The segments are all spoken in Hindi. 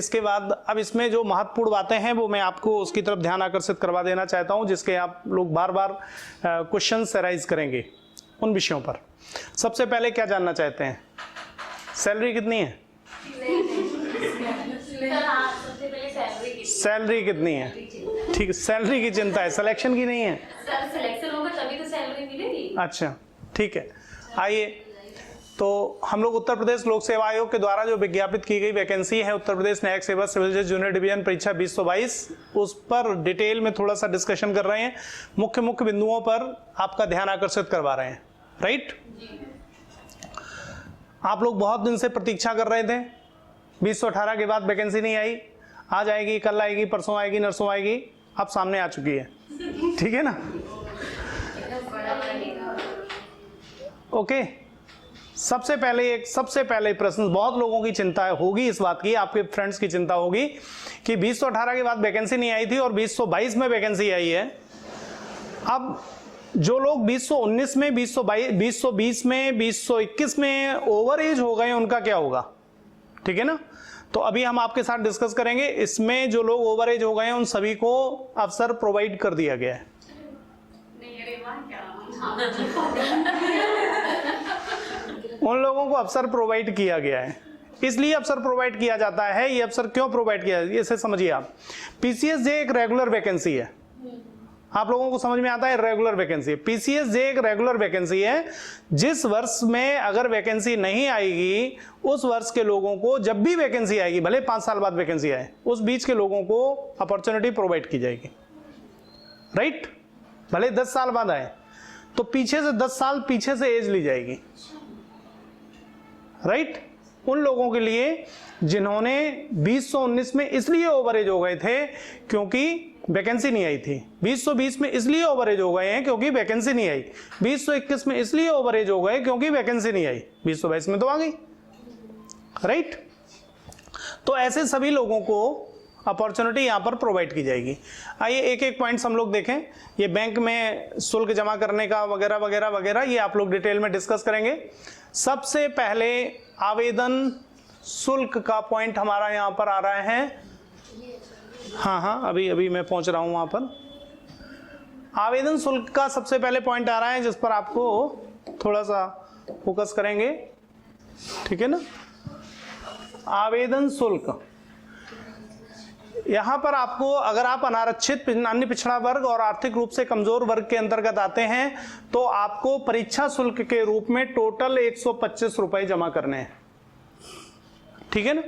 इसके बाद अब इसमें जो महत्वपूर्ण बातें हैं वो मैं आपको उसकी तरफ ध्यान आकर्षित करवा देना चाहता हूं, जिसके आप लोग बार बार क्वेश्चंस अराइज करेंगे उन विषयों पर। सबसे पहले क्या जानना चाहते हैं? सैलरी कितनी है? सैलरी कितनी है? ठीक है, सैलरी की चिंता है, सिलेक्शन की नहीं है। सर सिलेक्शन होगा तभी तो सैलरी मिलेगी। अच्छा ठीक है, आइए तो हम लोग उत्तर प्रदेश लोक सेवा आयोग के द्वारा जो विज्ञापित की गई वैकेंसी है उत्तर प्रदेश न्यायिक सेवा सिविल जज जूनियर डिवीजन परीक्षा 2022, उस पर डिटेल में थोड़ा सा डिस्कशन कर रहे हैं, मुख्य मुख्य बिंदुओं पर आपका ध्यान आकर्षित करवा रहे हैं। राइट, आप लोग बहुत दिन से प्रतीक्षा कर रहे थे, 2018 के बाद वैकेंसी नहीं आई, आज आएगी, कल आएगी, परसों आएगी, नरसों आएगी, अब सामने आ चुकी है। ठीक है ना? ओके, सबसे पहले प्रश्न, बहुत लोगों की चिंता होगी इस बात की, आपके फ्रेंड्स की चिंता होगी कि 2018 के बाद वैकेंसी नहीं आई थी और 2022 में वैकेंसी आई है। अब जो लोग 2019 में, 2020 में, 2021 में ओवर एज हो गए उनका क्या होगा? ठीक है ना? तो अभी हम आपके साथ डिस्कस करेंगे। इसमें जो लोग ओवर एज हो गए हैं उन सभी को अवसर प्रोवाइड कर दिया गया है। उन लोगों को अवसर प्रोवाइड किया गया है, इसलिए अवसर प्रोवाइड किया जाता है। ये अवसर क्यों प्रोवाइड किया है इसे समझिए आप। पीसीएसजे एक रेगुलर वैकेंसी है, आप लोगों को समझ में आता है? रेगुलर वैकेंसी है, पीसीएसजे एक रेगुलर वैकेंसी है। जिस वर्ष में अगर वैकेंसी नहीं आएगी उस वर्ष के लोगों को, जब भी वैकेंसी आएगी, भले 5 साल बाद वैकेंसी आए, उस बीच के लोगों को अपॉर्चुनिटी प्रोवाइड की जाएगी। राइट, भले 10 साल बाद आए तो पीछे से 10 साल पीछे से एज ली जाएगी। राइट, उन लोगों के लिए जिन्होंने 2019 में इसलिए ओवर एज हो गए थे क्योंकि वैकेंसी नहीं आई थी, 2020 में इसलिए ओवर एज हो गए हैं क्योंकि वैकेंसी नहीं आई, 2021 में इसलिए ओवर एज हो गए क्योंकि वैकेंसी नहीं आई, 2022 में तो आ गई। राइट, तो ऐसे सभी लोगों को अपॉर्चुनिटी यहां पर प्रोवाइड की जाएगी। आइए एक एक पॉइंट्स हम लोग देखें। ये बैंक में शुल्क जमा करने का वगैरह वगैरह वगैरह, ये आप लोग डिटेल में डिस्कस करेंगे। सबसे पहले आवेदन शुल्क का पॉइंट हमारा यहां पर आ रहा है। हाँ, अभी मैं पहुंच रहा हूं वहां पर। आवेदन शुल्क का सबसे पहले पॉइंट आ रहा है जिस पर आपको थोड़ा सा फोकस करेंगे। ठीक है ना? आवेदन शुल्क, यहां पर आपको, अगर आप अनारक्षित, अन्य पिछड़ा वर्ग और आर्थिक रूप से कमजोर वर्ग के अंतर्गत आते हैं तो आपको परीक्षा शुल्क के रूप में टोटल 125 रुपए जमा करने हैं। ठीक है ना?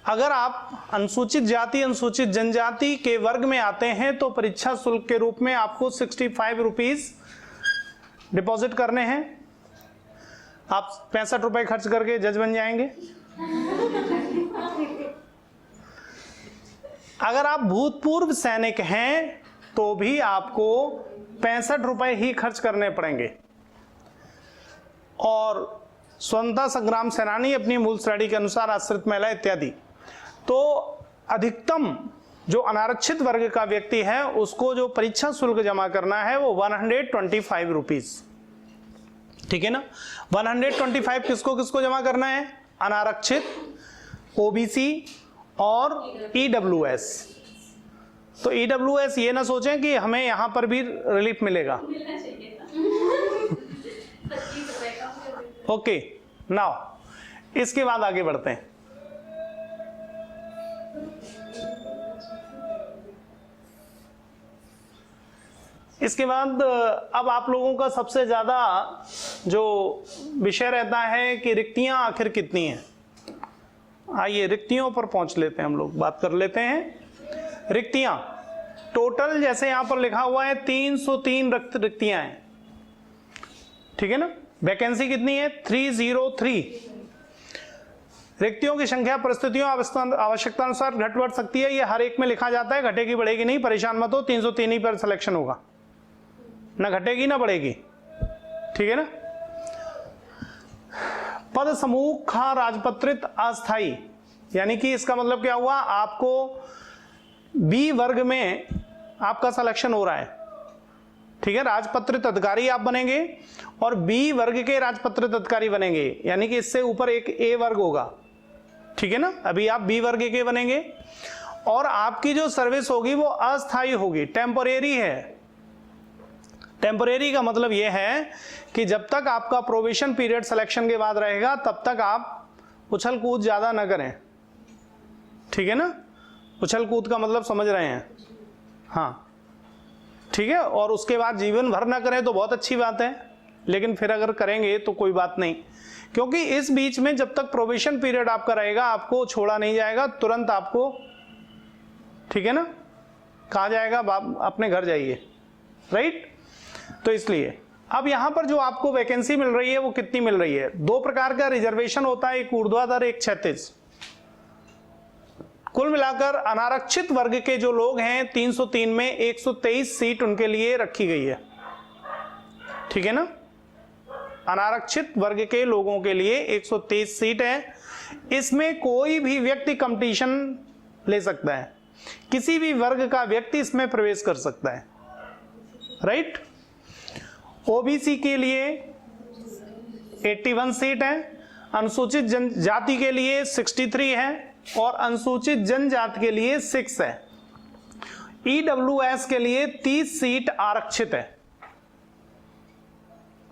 अगर आप अनुसूचित जाति, अनुसूचित जनजाति के वर्ग में आते हैं तो परीक्षा शुल्क के रूप में आपको 65 रुपीज डिपॉजिट करने हैं। आप 65 रुपए खर्च करके जज बन जाएंगे। अगर आप भूतपूर्व सैनिक हैं तो भी आपको 65 रुपए ही खर्च करने पड़ेंगे। और स्वतंत्रता संग्राम सेनानी, अपनी मूल श्रेणी के अनुसार आश्रित महिला इत्यादि। तो अधिकतम जो अनारक्षित वर्ग का व्यक्ति है उसको जो परीक्षा शुल्क जमा करना है वो 125 रुपीज। ठीक है ना? 125 किसको किसको जमा करना है? अनारक्षित, ओबीसी और ईडब्ल्यूएस। तो ईडब्ल्यूएस ये ना सोचें कि हमें यहां पर भी रिलीफ मिलेगा। ओके, नाउ इसके बाद आगे बढ़ते हैं। इसके बाद अब आप लोगों का सबसे ज्यादा जो विषय रहता है कि रिक्तियां आखिर कितनी हैं। आइए रिक्तियों पर पहुंच लेते हैं, हम लोग बात कर लेते हैं। रिक्तियां टोटल जैसे यहां पर लिखा हुआ है 303 रिक्तियां हैं। ठीक है ना? वैकेंसी कितनी है? 303। रिक्तियों की संख्या परिस्थितियों आवश्यकता अनुसार घट बढ़ सकती है, ये हर एक में लिखा जाता है, घटेगी बढ़ेगी नहीं, परेशान मत हो। 303 ही पर सिलेक्शन होगा, ना घटेगी ना बढ़ेगी। ठीक है ना? पद समूह का राजपत्रित अस्थाई, यानी कि इसका मतलब क्या हुआ? आपको बी वर्ग में आपका सिलेक्शन हो रहा है। ठीक है? राजपत्रित अधिकारी आप बनेंगे और बी वर्ग के राजपत्रित अधिकारी बनेंगे, यानी कि इससे ऊपर एक ए वर्ग होगा। ठीक है ना, अभी आप बी वर्ग के बनेंगे और आपकी जो सर्विस होगी वो अस्थायी होगी, टेम्परेरी है। टेम्परेरी का मतलब यह है कि जब तक आपका प्रोबेशन पीरियड सिलेक्शन के बाद रहेगा तब तक आप उछल कूद ज्यादा न करें, ठीक है ना, उछल कूद का मतलब समझ रहे हैं, हाँ ठीक है। और उसके बाद जीवन भर ना करें तो बहुत अच्छी बात है, लेकिन फिर अगर करेंगे तो कोई बात नहीं, क्योंकि इस बीच में जब तक प्रोबेशन पीरियड आपका रहेगा आपको छोड़ा नहीं जाएगा, तुरंत आपको, ठीक है ना, कहा जाएगा अपने घर जाइए, राइट। तो इसलिए अब यहां पर जो आपको वैकेंसी मिल रही है वो कितनी मिल रही है, दो प्रकार का रिजर्वेशन होता है, एक ऊर्ध्वाधर एक क्षैतिज। कुल मिलाकर अनारक्षित वर्ग के जो लोग हैं 303 में 123 सीट उनके लिए रखी गई है, ठीक है ना। अनारक्षित वर्ग के लोगों के लिए 123 सीट है, इसमें कोई भी व्यक्ति कंपटीशन ले सकता है, किसी भी वर्ग का व्यक्ति इसमें प्रवेश कर सकता है, राइट। ओबीसी के लिए 81 सीट है, अनुसूचित जनजाति के लिए 63 है और अनुसूचित जनजाति के लिए 6 है। ईडब्ल्यूएस के लिए 30 सीट आरक्षित है,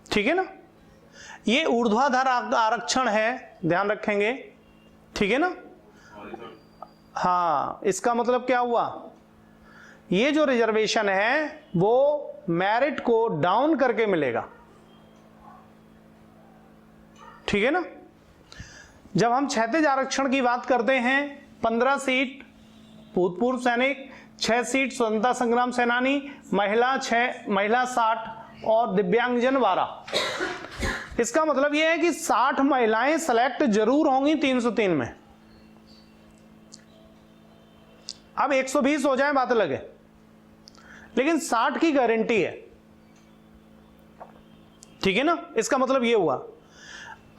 ठीक है ना। ये ऊर्ध्वाधर आरक्षण है, ध्यान रखेंगे, ठीक है ना। हाँ, इसका मतलब क्या हुआ, ये जो रिजर्वेशन है वो मेरिट को डाउन करके मिलेगा, ठीक है ना। जब हम क्षैतिज आरक्षण की बात करते हैं 15 सीट भूतपूर्व सैनिक, 6 सीट स्वतंत्रता संग्राम सेनानी, महिला 60 और दिव्यांगजन 12। इसका मतलब यह है कि 60 महिलाएं सेलेक्ट जरूर होंगी 303 में। अब 120 हो जाए बात अलग है, लेकिन 60 की गारंटी है, ठीक है ना। इसका मतलब यह हुआ,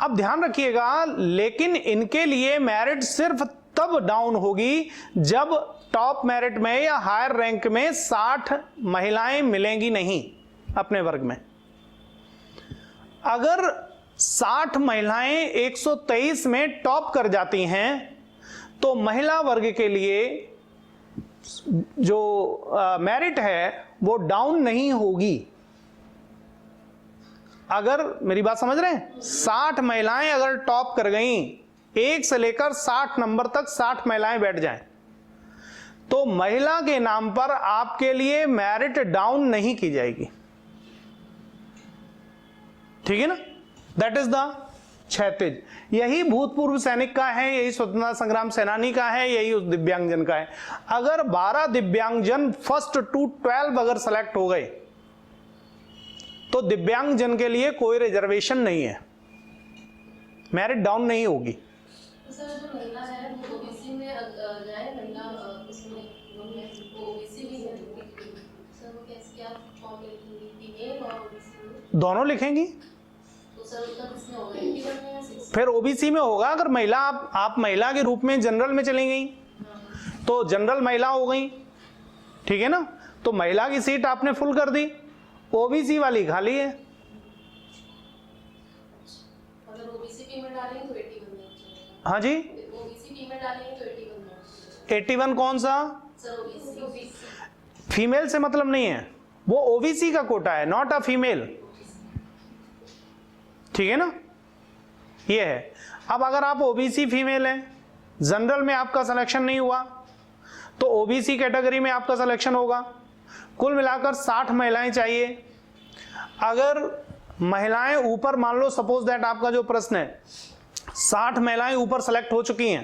अब ध्यान रखिएगा, लेकिन इनके लिए मेरिट सिर्फ तब डाउन होगी जब टॉप मेरिट में या हायर रैंक में 60 महिलाएं मिलेंगी नहीं अपने वर्ग में। अगर 60 महिलाएं 123 में टॉप कर जाती हैं तो महिला वर्ग के लिए जो मेरिट है वो डाउन नहीं होगी। अगर मेरी बात समझ रहे हैं, 60 महिलाएं अगर टॉप कर गईं, 1 से लेकर 60 नंबर तक 60 महिलाएं बैठ जाएं, तो महिला के नाम पर आपके लिए मेरिट डाउन नहीं की जाएगी, ठीक है ना। दैट इज द क्षैतिज। यही भूतपूर्व सैनिक का है, यही स्वतंत्रता संग्राम सेनानी का है, यही उस दिव्यांगजन का है। अगर 12 दिव्यांगजन 1st to 12 अगर सेलेक्ट हो गए तो दिव्यांगजन के लिए कोई रिजर्वेशन नहीं है, मेरिट डाउन नहीं होगी। तो सर जो महिला है वो ओबीसी में जाए, महिला इसमें ओबीसी भी है सर, वो कैसे क्या फॉर्म लिखेंगी, फीमेल और ओबीसी में दोनों लिखेंगी, तो सर उसका किसमें होगा, 81 में या 60? फिर ओबीसी में होगा। अगर महिला आप महिला के रूप में जनरल में चली गई तो जनरल महिला हो गई, ठीक है ना, तो महिला की सीट आपने फुल कर दी, ओबीसी वाली खाली है। अगर ओबीसी फीमेल डालेंगे तो 81 में, हाँ जी, ओबीसी फीमेल डालेंगे तो 81 में। 81 कौन सा, सर ओबीसी फीमेल से मतलब नहीं है, वो ओबीसी का कोटा है, नॉट अ फीमेल, ठीक है ना, ये है। अब अगर आप ओबीसी फीमेल हैं, जनरल में आपका सिलेक्शन नहीं हुआ तो ओबीसी कैटेगरी में आपका सिलेक्शन होगा। कुल मिलाकर 60 महिलाएं चाहिए। अगर महिलाएं ऊपर, मान लो सपोज दैट आपका जो प्रश्न है 60 महिलाएं ऊपर सेलेक्ट हो चुकी हैं,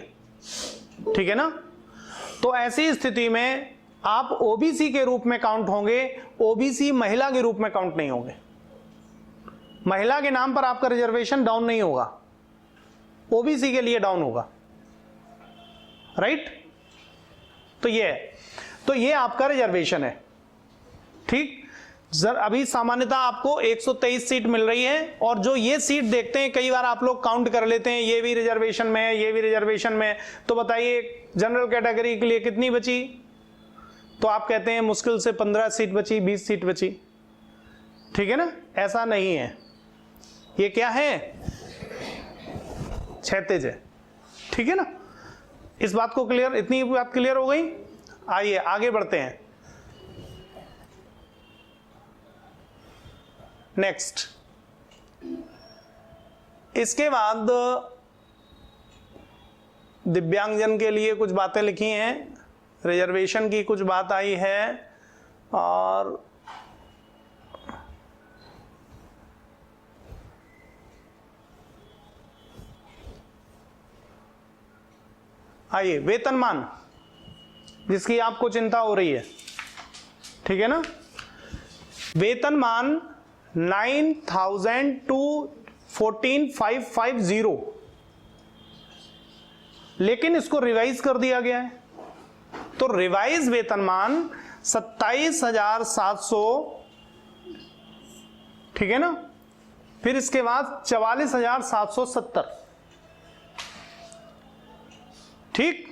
ठीक है ना, तो ऐसी स्थिति में आप ओबीसी के रूप में काउंट होंगे, ओबीसी महिला के रूप में काउंट नहीं होंगे। महिला के नाम पर आपका रिजर्वेशन डाउन नहीं होगा, ओबीसी के लिए डाउन होगा, राइट। तो ये आपका रिजर्वेशन है, ठीक। अभी सामान्यतः आपको 123 सीट मिल रही है, और जो ये सीट देखते हैं कई बार आप लोग काउंट कर लेते हैं, ये भी रिजर्वेशन में है, ये भी रिजर्वेशन में है, तो बताइए जनरल कैटेगरी के लिए कितनी बची, तो आप कहते हैं मुश्किल से 15 सीट बची, 20 सीट बची, ठीक है ना। ऐसा नहीं है, ये क्या है, क्षैतिज है, ठीक है ना। इस बात को क्लियर, इतनी बात क्लियर हो गई। आइए आगे बढ़ते हैं। नेक्स्ट, इसके बाद दिव्यांगजन के लिए कुछ बातें लिखी हैं, रिजर्वेशन की कुछ बात आई है, और आइए वेतनमान, जिसकी आपको चिंता हो रही है, ठीक है ना। वेतनमान 9,000 टू 14,550, लेकिन इसको रिवाइज कर दिया गया है। तो रिवाइज वेतनमान 27,700, ठीक है ना। फिर इसके बाद 44,770, ठीक।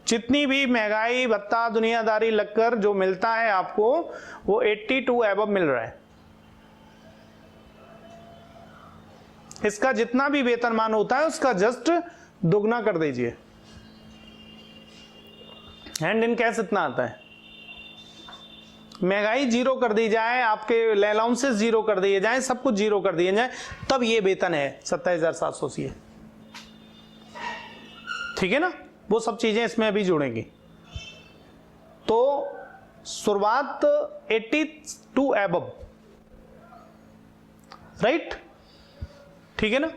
जितनी भी महंगाई भत्ता दुनियादारी लगकर जो मिलता है आपको, वो 82 एबव मिल रहा है। इसका जितना भी वेतनमान होता है उसका जस्ट दुगना कर दीजिए। हैंड इन कैश इतना आता है। महंगाई जीरो कर दी जाए, आपके अलाउंसेस जीरो कर दिए जाए, सब कुछ जीरो कर दिए जाए, तब ये वेतन है 27,700 सी है, ठीक है ना। वो सब चीजें इसमें अभी जुड़ेंगी। तो शुरुआत 82 एबव, राइट, ठीक है ना।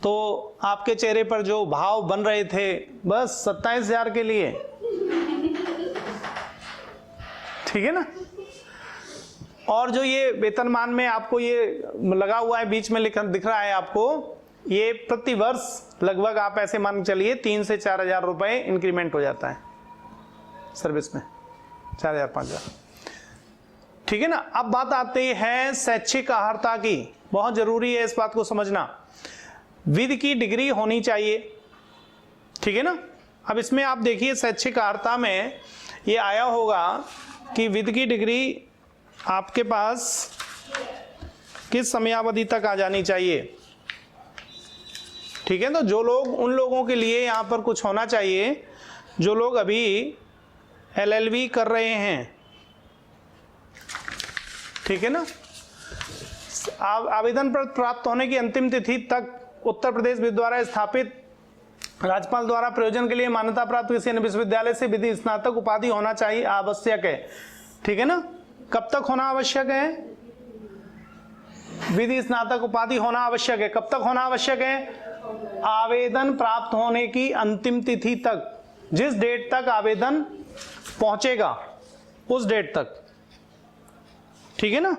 तो आपके चेहरे पर जो भाव बन रहे थे बस 27,000 के लिए, ठीक है ना। और जो ये वेतनमान में आपको ये लगा हुआ है, बीच में दिख रहा है आपको, ये प्रति वर्ष लगभग आप ऐसे मान चलिए 3 से 4,000 रुपए इंक्रीमेंट हो जाता है सर्विस में, 4,000 5,000, ठीक है ना। अब बात आती है शैक्षिक अर्हता की, बहुत जरूरी है इस बात को समझना। विद की डिग्री होनी चाहिए, ठीक है ना। अब इसमें आप देखिए शैक्षिक अर्हता में ये आया होगा कि विद की डिग्री आपके पास किस समयावधि तक आ जानी चाहिए, ठीक है। तो जो लोग, उन लोगों के लिए यहाँ पर कुछ होना चाहिए जो लोग अभी LLB कर रहे हैं, ठीक है ना। आवेदन पर प्राप्त होने की अंतिम तिथि तक उत्तर प्रदेश द्वारा स्थापित राज्यपाल द्वारा प्रयोजन के लिए मान्यता प्राप्त किसी अन्य विश्वविद्यालय से विधि स्नातक उपाधि होना चाहिए, आवश्यक है, ठीक है ना। कब तक होना आवश्यक है? विधि स्नातक उपाधि होना आवश्यक है। कब तक होना आवश्यक है? आवेदन प्राप्त होने की अंतिम तिथि तक, जिस डेट तक आवेदन पहुंचेगा उस डेट तक, ठीक है ना।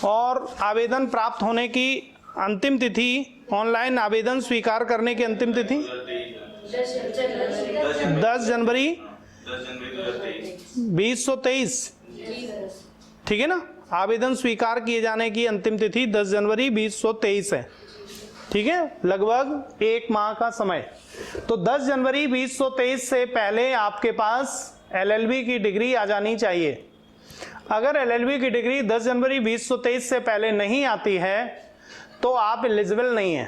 और आवेदन प्राप्त होने की अंतिम तिथि, ऑनलाइन आवेदन स्वीकार करने की अंतिम तिथि 10 जनवरी 2023, ठीक है ना। आवेदन स्वीकार किए जाने की अंतिम तिथि 10 जनवरी 2023 है, ठीक है, लगभग 1 माह का समय। तो 10 जनवरी 2023 से पहले आपके पास LLB की डिग्री आ जानी चाहिए। अगर LLB की डिग्री 10 जनवरी 2023 से पहले नहीं आती है तो आप एलिजिबल नहीं है,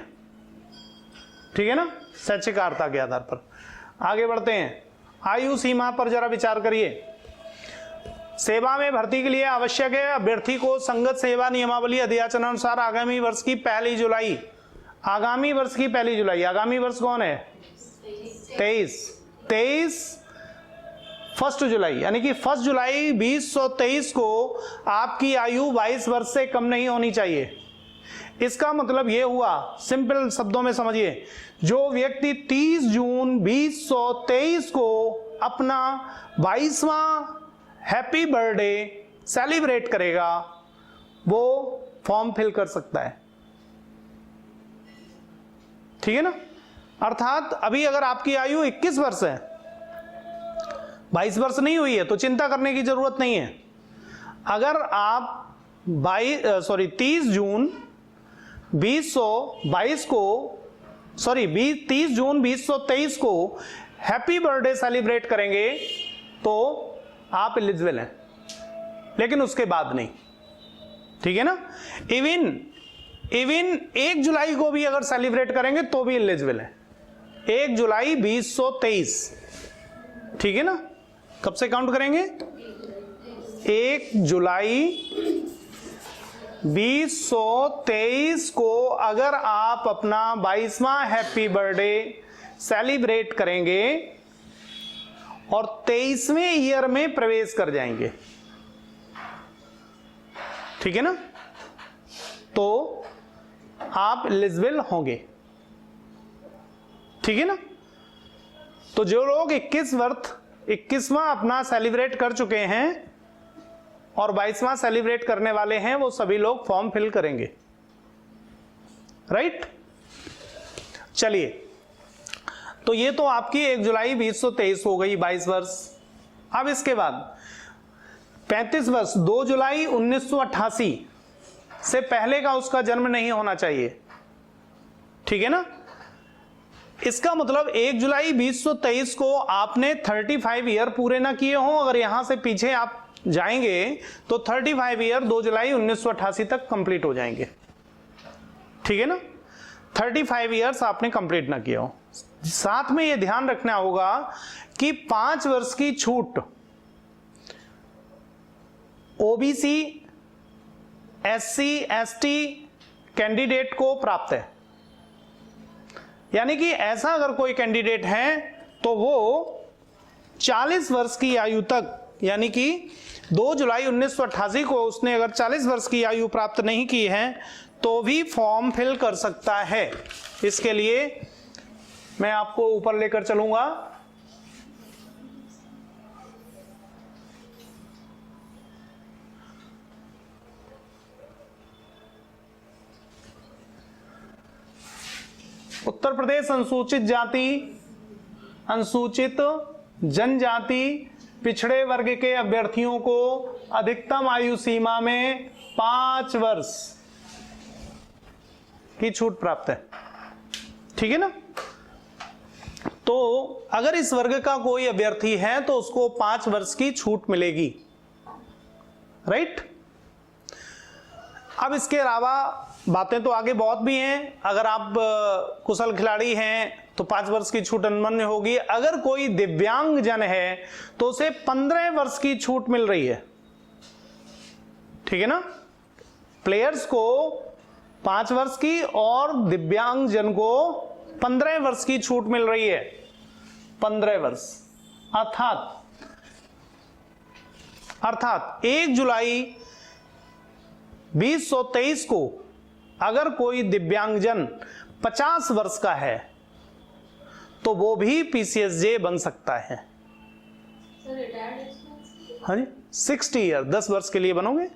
ठीक है ना, शैक्षिक अर्हता के आधार पर। आगे बढ़ते हैं। आयु सीमा पर जरा विचार करिए। सेवा में भर्ती के लिए आवश्यक है अभ्यर्थी को संगत सेवा नियमावली अध्याचनानुसार आगामी वर्ष की 1 जुलाई, आगामी वर्ष की 1 जुलाई, आगामी वर्ष कौन है? 23 1 जुलाई, यानी कि 1 जुलाई 2023 को आपकी आयु 22 वर्ष से कम नहीं होनी चाहिए। इसका मतलब यह हुआ, सिंपल शब्दों में समझिए, जो व्यक्ति 30 जून 2023 को अपना 22वां हैप्पी बर्थडे सेलिब्रेट करेगा वो फॉर्म फिल कर सकता है, ठीक है ना। अर्थात अभी अगर आपकी आयु 21 वर्ष है, 22 वर्ष नहीं हुई है, तो चिंता करने की जरूरत नहीं है। अगर आप 30 जून 2023 को हैप्पी बर्थडे सेलिब्रेट करेंगे तो आप एलिजिबल हैं, लेकिन उसके बाद नहीं, ठीक है ना। इवन 1 जुलाई को भी अगर सेलिब्रेट करेंगे तो भी एलिजिबल है, 1 जुलाई 2023, ठीक है ना। कब से काउंट करेंगे? 1 जुलाई 2023 को अगर आप अपना 22वां हैप्पी बर्थडे सेलिब्रेट करेंगे और 23वें ईयर में प्रवेश कर जाएंगे, ठीक है ना, तो आप एलिजिबल होंगे, ठीक है ना। तो जो लोग 21वां अपना सेलिब्रेट कर चुके हैं और 22वां सेलिब्रेट करने वाले हैं, वो सभी लोग फॉर्म फिल करेंगे, राइट। चलिए, तो ये तो आपकी 1 जुलाई 2023 हो गई, 22 वर्ष। अब इसके बाद 35 वर्ष 2 जुलाई 1988 से पहले का उसका जन्म नहीं होना चाहिए, ठीक है ना। इसका मतलब 1 जुलाई 2023 को आपने 35 ईयर पूरे ना किए हों, अगर यहां से पीछे आप जाएंगे तो 35 ईयर 2 जुलाई 1988 तक कंप्लीट हो जाएंगे, ठीक है ना। 35 ईयर्स आपने कंप्लीट ना किया हो। साथ में यह ध्यान रखना होगा कि 5 वर्ष की छूट ओबीसी, एससी, एसटी कैंडिडेट को प्राप्त है। यानी कि ऐसा अगर कोई कैंडिडेट है तो वो 40 वर्ष की आयु तक, यानी कि 2 जुलाई 1988 को उसने अगर 40 वर्ष की आयु प्राप्त नहीं की है तो भी फॉर्म फिल कर सकता है। इसके लिए मैं आपको ऊपर लेकर चलूंगा। उत्तर प्रदेश अनुसूचित जाति, अनुसूचित जनजाति, पिछड़े वर्ग के अभ्यर्थियों को अधिकतम आयु सीमा में 5 वर्ष की छूट प्राप्त है, ठीक है ना। तो अगर इस वर्ग का कोई अभ्यर्थी है तो उसको 5 वर्ष की छूट मिलेगी, राइट। अब इसके अलावा बातें तो आगे बहुत भी हैं। अगर आप कुशल खिलाड़ी हैं तो 5 वर्ष की छूट अनमन्य होगी। अगर कोई दिव्यांग जन है तो उसे 15 वर्ष की छूट मिल रही है, ठीक है ना। प्लेयर्स को 5 वर्ष की और दिव्यांग जन को 15 वर्ष की छूट मिल रही है, 15 वर्ष। अर्थात 1 जुलाई 2023 को अगर कोई दिव्यांगजन 50 वर्ष का है तो वो भी पीसीएसजे बन सकता है। हाँ जी, 60 ईयर, 10 वर्ष के लिए बनोगे,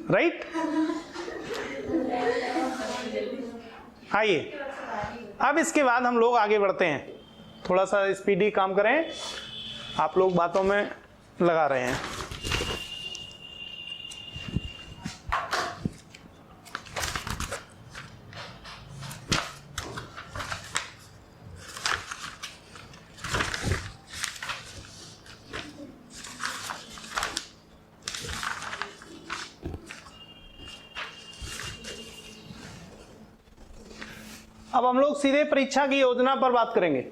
राइट। आइए, अब इसके बाद हम लोग आगे बढ़ते हैं। थोड़ा सा स्पीडी काम करें, आप लोग बातों में लगा रहे हैं। अब हम लोग सीधे परीक्षा की योजना पर बात करेंगे।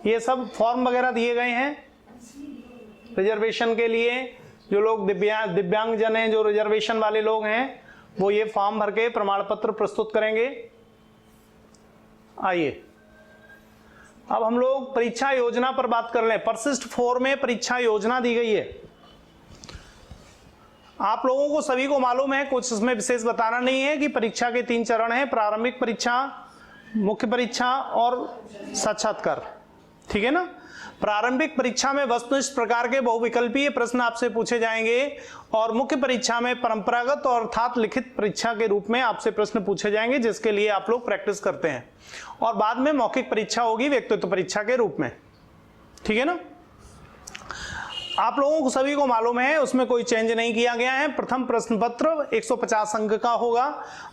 ये सब फॉर्म वगैरह दिए गए हैं रिजर्वेशन के लिए। जो लोग दिव्यांगजन हैं, जो रिजर्वेशन वाले लोग हैं, वो ये फॉर्म भर के प्रमाण पत्र प्रस्तुत करेंगे। आइए, अब हम लोग परीक्षा योजना पर बात कर लें। परसिस्ट 4 में परीक्षा योजना दी गई है। आप लोगों को सभी को मालूम है, कुछ इसमें विशेष बताना नहीं है कि परीक्षा के 3 चरण हैं: प्रारंभिक परीक्षा, मुख्य परीक्षा और साक्षात्कार, ठीक है ना। प्रारंभिक परीक्षा में वस्तुनिष्ठ प्रकार के बहुविकल्पीय प्रश्न आपसे पूछे जाएंगे और मुख्य परीक्षा में परंपरागत और अर्थात लिखित परीक्षा के रूप में आपसे प्रश्न पूछे जाएंगे, जिसके लिए आप लोग प्रैक्टिस करते हैं। और बाद में मौखिक परीक्षा होगी व्यक्तित्व परीक्षा के रूप में, ठीक है ना। आप लोगों को सभी को मालूम है, उसमें कोई चेंज नहीं किया गया है। प्रथम प्रश्न पत्र 150 अंक का होगा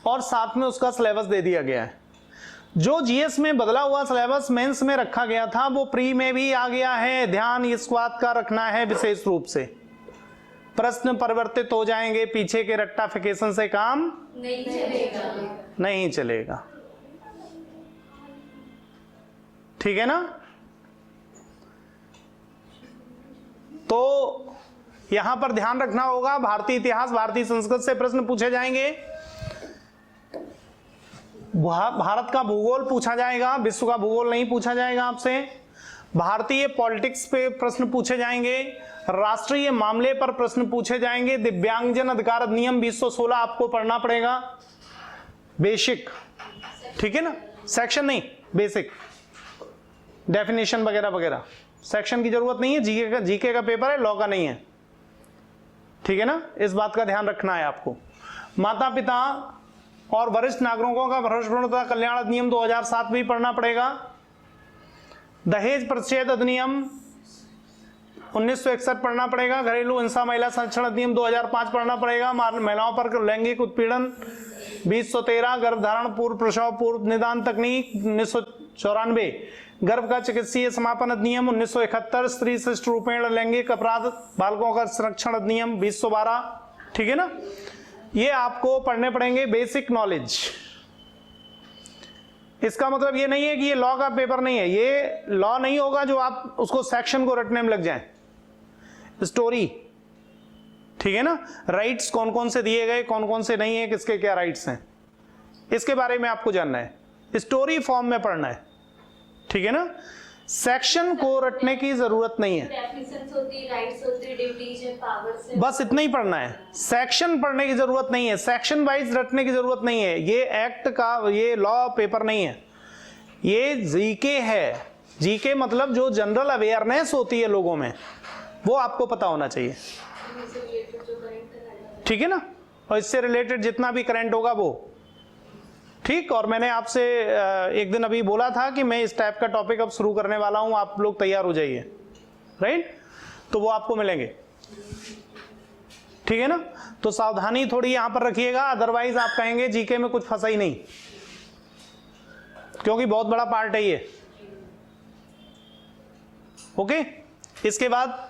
और साथ में उसका सिलेबस दे दिया गया है। जो जीएस में बदला हुआ सिलेबस मेंस में रखा गया था वो प्री में भी आ गया है। ध्यान इस बात का रखना है विशेष रूप से, प्रश्न परिवर्तित हो जाएंगे, पीछे के रेक्टाफिकेशन से काम नहीं चलेगा। नहीं चलेगा। ठीक है ना? तो यहां पर ध्यान रखना होगा, भारतीय इतिहास, भारतीय संस्कृत से प्रश्न पूछे जाएंगे, भारत का भूगोल पूछा जाएगा, विश्व का भूगोल नहीं पूछा जाएगा आपसे, भारतीय पॉलिटिक्स पे प्रश्न पूछे जाएंगे, राष्ट्रीय मामले पर प्रश्न पूछे जाएंगे, दिव्यांगजन अधिकार अधिनियम 2016 आपको पढ़ना पड़ेगा, बेसिक। ठीक है ना? सेक्शन नहीं, बेसिक, डेफिनेशन वगैरह वगैरह। सेक्शन की जरूरत नहीं है, जीके का पेपर है, लॉ का नहीं है। ठीक है ना? इस बात का ध्यान रखना है आपको। माता पिता और वरिष्ठ नागरिकों का भरण तथा कल्याण अधिनियम 2007 भी पढ़ना पड़ेगा, दहेज प्रतिषेध अधिनियम 1961 पढ़ना पड़ेगा, घरेलू हिंसा महिला संरक्षण अधिनियम 2005 पढ़ना पड़ेगा, महिलाओं पर लैंगिक उत्पीड़न 2013, गर्भधारण पूर्व प्रसव पूर्व निदान तकनीक 1994, गर्भ का चिकित्सीय समापन अधिनियम 1971, स्त्री शिष्ट रूपेण लैंगिक अपराध बालकों का संरक्षण अधिनियम 2012। ठीक है ना? ये आपको पढ़ने पड़ेंगे, बेसिक नॉलेज। इसका मतलब ये नहीं है कि ये लॉ का पेपर नहीं है, ये लॉ नहीं होगा जो आप उसको सेक्शन को रटने में लग जाएं। स्टोरी, ठीक है ना? राइट्स कौन कौन से दिए गए, कौन कौन से नहीं है, किसके क्या राइट्स हैं, इसके बारे में आपको जानना है, स्टोरी फॉर्म में पढ़ना है। ठीक है ना? सेक्शन को रटने की जरूरत नहीं है, डेफिनेशंस होती है, राइट्स होती है, ड्यूटीज है, पावर्स है, बस इतना ही पढ़ना है। सेक्शन पढ़ने की जरूरत नहीं है, सेक्शन वाइज रटने की जरूरत नहीं है। ये एक्ट का, ये लॉ पेपर नहीं है, ये जीके है। जीके मतलब जो जनरल अवेयरनेस होती है लोगों में, वो आपको पता होना चाहिए। ठीक है ना? और इससे रिलेटेड जितना भी करंट होगा वो ठीक। और मैंने आपसे एक दिन अभी बोला था कि मैं इस टाइप का टॉपिक अब शुरू करने वाला हूं, आप लोग तैयार हो जाइए, राइट? तो वो आपको मिलेंगे। ठीक है ना? तो सावधानी थोड़ी यहां पर रखिएगा, अदरवाइज आप कहेंगे जीके में कुछ फंसा ही नहीं, क्योंकि बहुत बड़ा पार्ट है ये। ओके? इसके बाद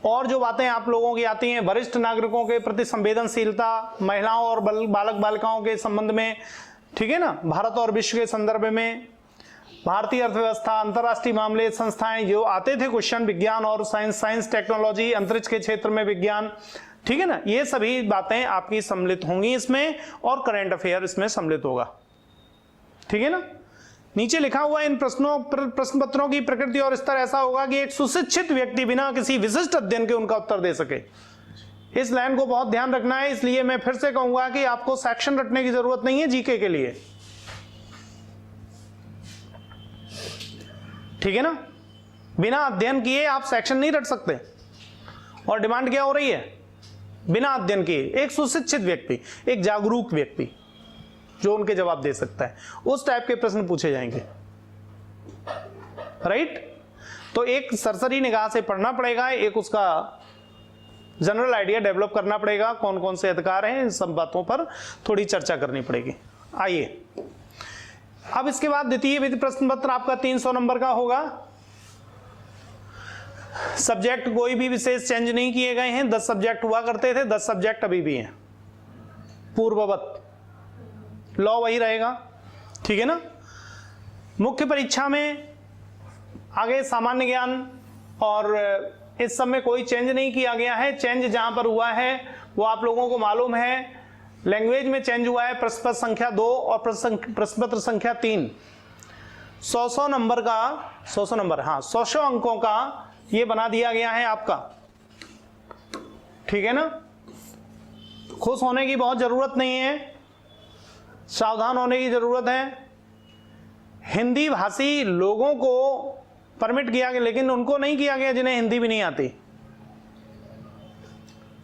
और जो बातें आप लोगों की आती हैं, वरिष्ठ नागरिकों के प्रति संवेदनशीलता, महिलाओं और बालक बालिकाओं के संबंध में, ठीक है ना, भारत और विश्व के संदर्भ में, भारतीय अर्थव्यवस्था, अंतरराष्ट्रीय मामले, संस्थाएं, जो आते थे क्वेश्चन, विज्ञान और साइंस टेक्नोलॉजी, अंतरिक्ष के क्षेत्र में विज्ञान, ठीक है ना, ये सभी बातें आपकी सम्मिलित होंगी इसमें, और करंट अफेयर इसमें सम्मिलित होगा। ठीक है ना? नीचे लिखा हुआ इन प्रश्न पत्रों की प्रकृति और स्तर ऐसा होगा कि एक सुशिक्षित व्यक्ति बिना किसी विशिष्ट अध्ययन के उनका उत्तर दे सके। इस लाइन को बहुत ध्यान रखना है, इसलिए मैं फिर से कहूंगा कि आपको सेक्शन रटने की जरूरत नहीं है जीके के लिए। ठीक है ना? बिना अध्ययन किए आप सेक्शन नहीं रट सकते। और डिमांड क्या हो रही है? बिना अध्ययन किए एक सुशिक्षित व्यक्ति, एक जागरूक व्यक्ति जो उनके जवाब दे सकता है, उस टाइप के प्रश्न पूछे जाएंगे, राइट? तो एक सरसरी निगाह से पढ़ना पड़ेगा, एक उसका जनरल आइडिया डेवलप करना पड़ेगा, कौन कौन से अधिकार हैं, इन सब बातों पर थोड़ी चर्चा करनी पड़ेगी। आइए अब इसके बाद द्वितीय विधि प्रश्न पत्र आपका 300 नंबर का होगा। सब्जेक्ट कोई भी विशेष चेंज नहीं किए गए हैं, 10 सब्जेक्ट हुआ करते थे, 10 सब्जेक्ट अभी भी हैं पूर्ववत, लॉ वही रहेगा। ठीक है ना? मुख्य परीक्षा में आगे सामान्य ज्ञान और इस सब में कोई चेंज नहीं किया गया है। चेंज जहां पर हुआ है वो आप लोगों को मालूम है, लैंग्वेज में चेंज हुआ है, प्रश्न पत्र संख्या 2 और प्रश्न पत्र संख्या 3। 100 नंबर का, 100 नंबर, हाँ 100 अंकों का ये बना दिया गया है आपका। ठीक है ना? खुश होने की बहुत जरूरत नहीं है, सावधान होने की जरूरत है। हिंदी भाषी लोगों को परमिट किया गया, लेकिन उनको नहीं किया गया जिन्हें हिंदी भी नहीं आती।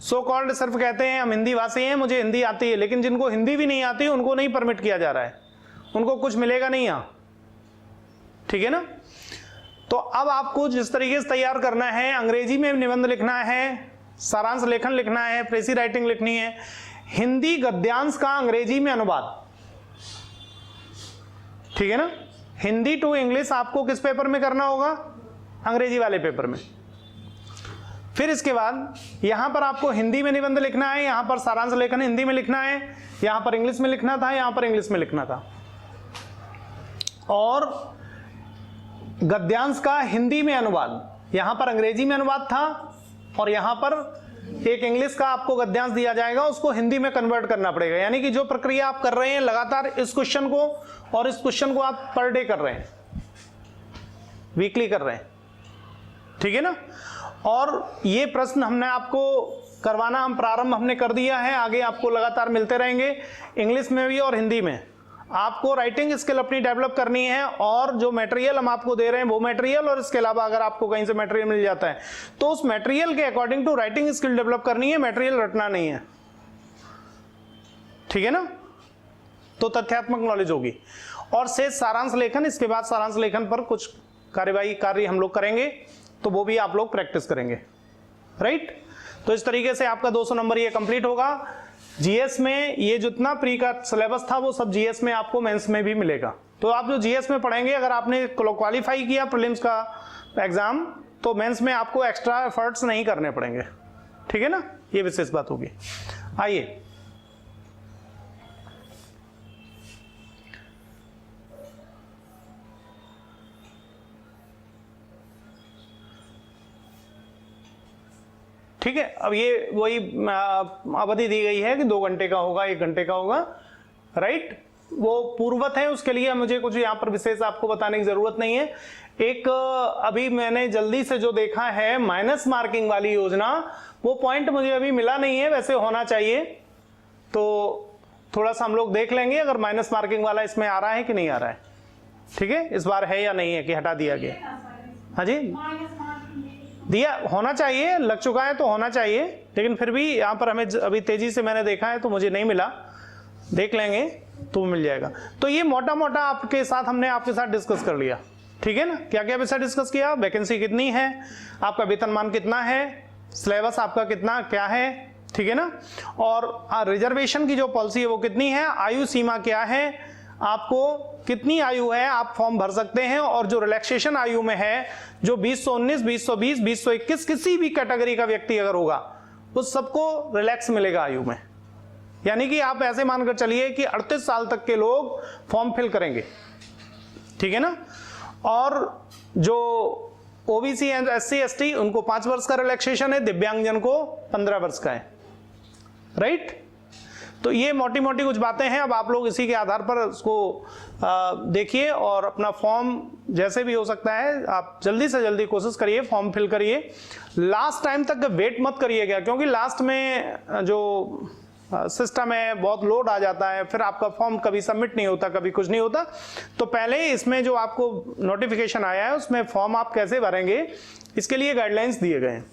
सो कॉल्ड सिर्फ कहते हैं हम हिंदी भाषी हैं, मुझे हिंदी आती है, लेकिन जिनको हिंदी भी नहीं आती उनको नहीं परमिट किया जा रहा है, उनको कुछ मिलेगा नहीं यहां। ठीक है ना? तो अब आपको जिस तरीके से तैयार करना है, अंग्रेजी में निबंध लिखना है, सारांश लेखन लिखना है, प्रेसी राइटिंग लिखनी है, हिंदी गद्यांश का अंग्रेजी में अनुवाद। ठीक है ना? हिंदी टू इंग्लिश आपको किस पेपर में करना होगा? अंग्रेजी वाले पेपर में। फिर इसके बाद यहां पर आपको हिंदी में निबंध लिखना है, यहां पर सारांश लेखन हिंदी में लिखना है, यहां पर इंग्लिश में लिखना था, यहां पर इंग्लिश में लिखना था। और गद्यांश का हिंदी में अनुवाद, यहां पर अंग्रेजी में अनुवाद था और यहां पर एक इंग्लिश का आपको गद्यांश दिया जाएगा, उसको हिंदी में कन्वर्ट करना पड़ेगा। यानी कि जो प्रक्रिया आप कर रहे हैं लगातार इस क्वेश्चन को और इस क्वेश्चन को आप पर डे कर रहे हैं, वीकली कर रहे हैं, ठीक है ना। और ये प्रश्न हमने आपको करवाना हम प्रारंभ हमने कर दिया है, आगे आपको लगातार मिलते रहेंगे इंग्लिश में भी और हिंदी में। आपको राइटिंग स्किल अपनी डेवलप करनी है और जो मटेरियल हम आपको दे रहे हैं वो मटेरियल, और इसके अलावा अगर आपको कहीं से मटेरियल मिल जाता है तो उस मटेरियल के according to writing skill develop करनी है, मटेरियल रटना नहीं है, ठीक है ना। तो तथ्यात्मक नॉलेज होगी। और शेष सारांश लेखन, इसके बाद सारांश लेखन पर कुछ कार्यवाही कार्य हम लोग करेंगे, तो वो भी आप लोग प्रैक्टिस करेंगे, राइट। तो इस तरीके से आपका 200 नंबर ये कंप्लीट होगा। जीएस में ये जितना प्री का सिलेबस था वो सब जीएस में आपको मेंस में भी मिलेगा। तो आप जो जीएस में पढ़ेंगे, अगर आपने क्वालिफाई किया प्रीलिम्स का एग्जाम, तो मेंस में आपको एक्स्ट्रा एफर्ट्स नहीं करने पड़ेंगे, ठीक है ना। ये विशेष बात होगी। आइए ठीक है, अब ये वही अवधि दी गई है कि 2 घंटे का होगा, 1 घंटे का होगा, राइट। वो पूर्ववत है, उसके लिए मुझे कुछ यहाँ पर विशेष आपको बताने की जरूरत नहीं है। एक अभी मैंने जल्दी से जो देखा है माइनस मार्किंग वाली योजना, वो पॉइंट मुझे अभी मिला नहीं है, वैसे होना चाहिए, तो थोड़ा सा हम लोग देख लेंगे अगर माइनस मार्किंग वाला इसमें आ रहा है कि नहीं आ रहा है, ठीक है। इस बार है या नहीं है कि हटा दिया गया। हाँ जी, दिया होना चाहिए, लग चुका है तो होना चाहिए, लेकिन फिर भी यहाँ पर हमें अभी तेजी से मैंने देखा है तो मुझे नहीं मिला, देख लेंगे तो मिल जाएगा। तो ये मोटा मोटा आपके साथ हमने आपके साथ डिस्कस कर लिया, ठीक है ना। क्या क्या विषय डिस्कस किया, वैकेंसी कितनी है, आपका वेतनमान कितना है, सिलेबस आपका कितना क्या है, ठीक है ना। और रिजर्वेशन की जो पॉलिसी है वो कितनी है, आयु सीमा क्या है, आपको कितनी आयु है आप फॉर्म भर सकते हैं, और जो रिलैक्सेशन आयु में है, जो 2019, 2020, 2021 किसी भी कैटेगरी का व्यक्ति अगर होगा उस सबको रिलैक्स मिलेगा आयु में। यानी कि आप ऐसे मानकर चलिए कि 38 साल तक के लोग फॉर्म फिल करेंगे, ठीक है ना। और जो ओबीसी एंड एससी एसटी उनको 5 वर्ष का रिलैक्सेशन है, दिव्यांगजन को 15 वर्ष का है, राइट। तो ये मोटी मोटी कुछ बातें हैं। अब आप लोग इसी के आधार पर उसको देखिए और अपना फॉर्म जैसे भी हो सकता है आप जल्दी से जल्दी कोशिश करिए, फॉर्म फिल करिए। लास्ट टाइम तक वेट मत करिएगा, क्योंकि लास्ट में जो सिस्टम है बहुत लोड आ जाता है, फिर आपका फॉर्म कभी सबमिट नहीं होता, कभी कुछ नहीं होता। तो पहले इसमें जो आपको नोटिफिकेशन आया है उसमें फॉर्म आप कैसे भरेंगे, इसके लिए गाइडलाइंस दिए गए हैं।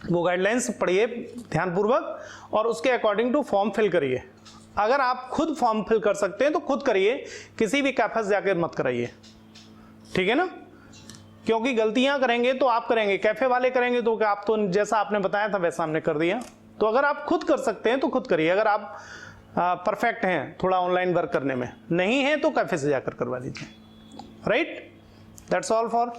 वो गाइडलाइंस पढ़िए ध्यानपूर्वक और उसके अकॉर्डिंग टू फॉर्म फिल करिए। अगर आप खुद फॉर्म फिल कर सकते हैं तो खुद करिए, किसी भी कैफे जाकर मत कराइए, ठीक है ना। क्योंकि गलतियां करेंगे तो आप करेंगे, कैफे वाले करेंगे तो आप तो जैसा आपने बताया था वैसा हमने कर दिया। तो अगर आप खुद कर सकते हैं तो खुद करिए। अगर आप परफेक्ट हैं थोड़ा ऑनलाइन वर्क करने में, नहीं है तो कैफे से जाकर करवा लीजिए, राइट। That's all for